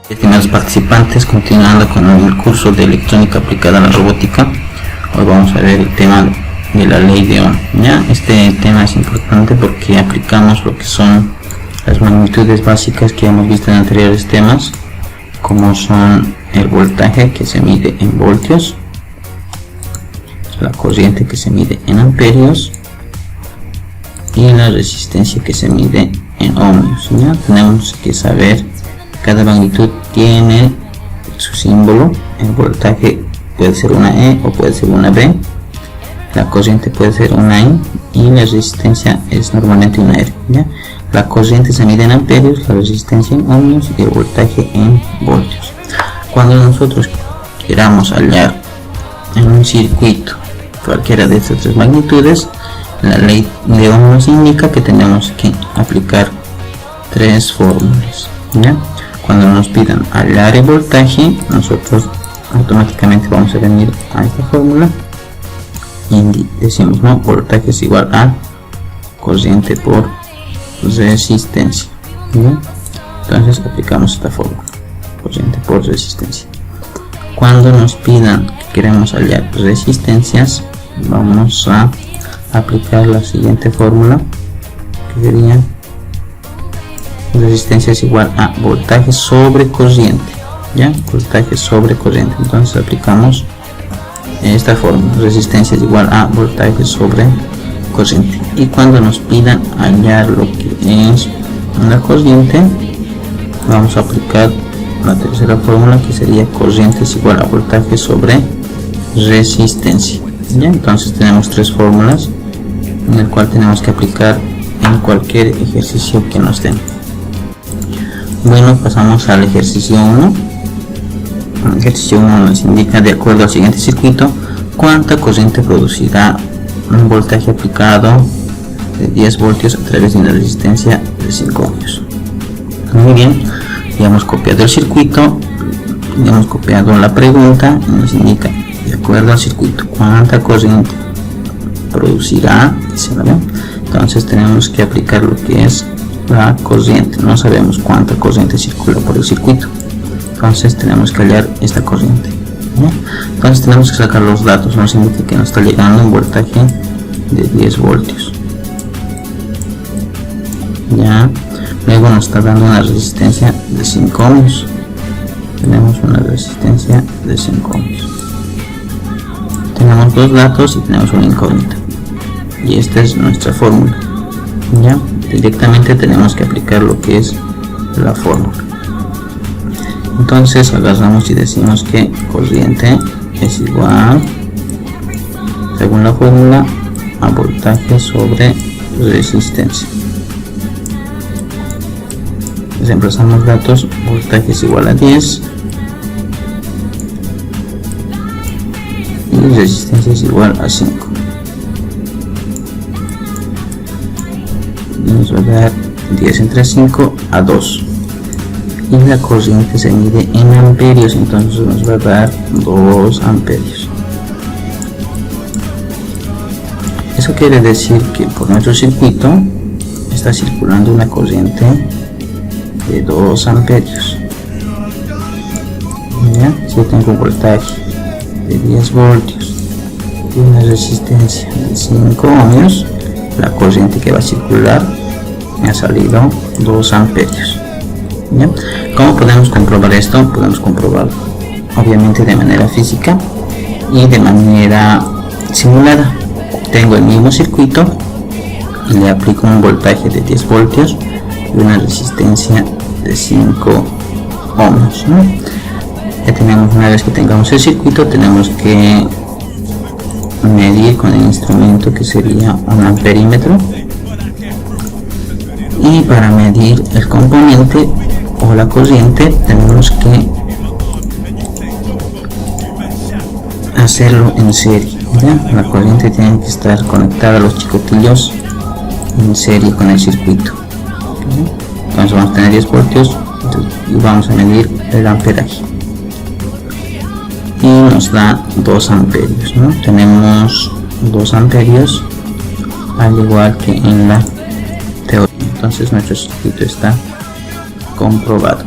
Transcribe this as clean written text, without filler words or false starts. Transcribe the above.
Estimados participantes, continuando con el curso de electrónica aplicada a la robótica, hoy vamos a ver el tema de la ley de Ohm. ¿Ya? Este tema es importante porque aplicamos lo que son las magnitudes básicas que hemos visto en anteriores temas, como son el voltaje, que se mide en voltios, la corriente, que se mide en amperios, y la resistencia, que se mide en ohmios. ¿Ya? Tenemos que saber, cada magnitud tiene su símbolo. El voltaje puede ser una E o puede ser una B, la corriente puede ser una I y la resistencia es normalmente una R. ¿Ya? La corriente se mide en amperios, la resistencia en ohmios y el voltaje en voltios. Cuando nosotros queramos hallar en un circuito cualquiera de estas tres magnitudes, la ley de Ohm nos indica que tenemos que aplicar tres fórmulas. ¿Ya? Cuando nos pidan hallar el voltaje, nosotros automáticamente vamos a venir a esta fórmula y decimos, no, voltaje es igual a corriente por resistencia. ¿Ya? Entonces aplicamos esta fórmula, corriente por resistencia. Cuando nos pidan que queremos hallar resistencias, vamos a aplicar la siguiente fórmula, que sería resistencia es igual a voltaje sobre corriente. ¿Ya? Voltaje sobre corriente. Entonces aplicamos esta fórmula, resistencia es igual a voltaje sobre corriente. Y cuando nos pidan hallar lo que es la corriente, vamos a aplicar la tercera fórmula, que sería corriente es igual a voltaje sobre resistencia. ¿Ya? Entonces tenemos tres fórmulas en el cual tenemos que aplicar en cualquier ejercicio que nos den. Bueno, pasamos al ejercicio 1. El ejercicio 1 nos indica, de acuerdo al siguiente circuito, cuánta corriente producirá un voltaje aplicado de 10 voltios a través de una resistencia de 5 ohmios. Muy bien, ya hemos copiado el circuito, ya hemos copiado la pregunta, y nos indica, de acuerdo al circuito, cuánta corriente producirá. Entonces tenemos que aplicar lo que es la corriente. No sabemos cuánta corriente circula por el circuito, entonces tenemos que hallar esta corriente. ¿Ya? Entonces tenemos que sacar los datos. Nos indica que nos está llegando un voltaje de 10 voltios. ¿Ya? Luego nos está dando una resistencia de 5 ohmios. Tenemos una resistencia de 5 ohmios. Tenemos dos datos y tenemos una incógnita, y esta es nuestra fórmula. ¿Ya? Directamente tenemos que aplicar lo que es la fórmula. Entonces agarramos y decimos que corriente es igual, según la fórmula, a voltaje sobre resistencia. Reemplazamos datos, voltaje es igual a 10 y resistencia es igual a 5. Nos va a dar 10 entre 5 a 2, y la corriente se mide en amperios, entonces nos va a dar 2 amperios. Eso quiere decir que por nuestro circuito está circulando una corriente de 2 amperios. ¿Ya? Si tengo un voltaje de 10 voltios y una resistencia de 5 ohmios, la corriente que va a circular me ha salido 2 amperios. ¿Ya? ¿Cómo podemos comprobar esto? Podemos comprobarlo obviamente de manera física y de manera simulada. Tengo el mismo circuito y le aplico un voltaje de 10 voltios y una resistencia de 5 ohmios. ¿No? Ya tenemos, una vez que tengamos el circuito, tenemos que medir con el instrumento, que sería un amperímetro, y para medir el componente o la corriente tenemos que hacerlo en serie. ¿Ya? La corriente tiene que estar conectada a los chicotillos en serie con el circuito. ¿Ya? Entonces vamos a tener 10 voltios y vamos a medir el amperaje y nos da 2 amperios. ¿No? Tenemos 2 amperios al igual que en la teoría. Entonces nuestro circuito está comprobado.